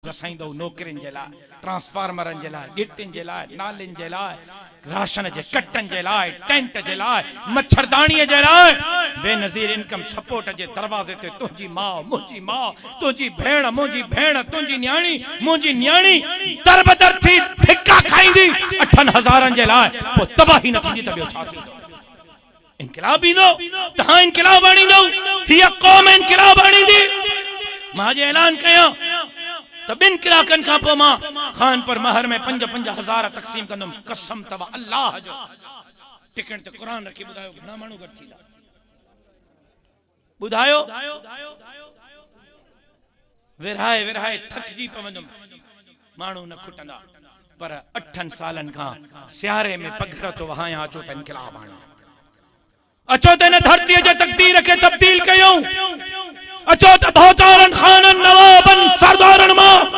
वसाईंदो नौकरियुनि जे लाइ, ट्रांसफार्मरनि जे लाइ, गिटियुनि जे लाइ, नालियुनि जे लाइ, राशन जे कटनि जे लाइ, टेंट जे लाइ, मच्छरदाणीअ जे लाइ, बेनज़ीर इनकम सपोर्ट जे दरवाज़े ते तुंहिंजी माउ, मुंहिंजी माउ, तुंहिंजी भेण, मुंहिंजी भेण, तुंहिंजी न्याणी, मुंहिंजी न्याणी दर बदर थी धिका खाईंदी 8,000 जे लाइ, पोइ तबाही न थींदी त ॿियो छा थींदो? इनकलाब ईंदो, तव्हां इनकलाब आणींदो, हीअ क़ौम इनकलाब आणींदी। मां अॼु ऐलान कयां त 2 कलाकनि खां पोइ मां खानपुर महर में 5,000 तक़सीम कंदुमि। कसम तव अल्लाह जो, टिकट ते क़ुरान रखी ॿुधायो घणा माण्हू गॾु थींदा? ॿुधायो? विरहाए विरहाए थकिजी पवंदुमि, माण्हू न खुटंदा। पर 8 सालनि खां सियारे में पघर थो वहायां, अचो त इनकलाब आणो, अचो त हिन धरतीअ जे तक़दीर खे तब्दील कयूं, अचो त भौतारनि खाननि नवाबनि सरदारनि मां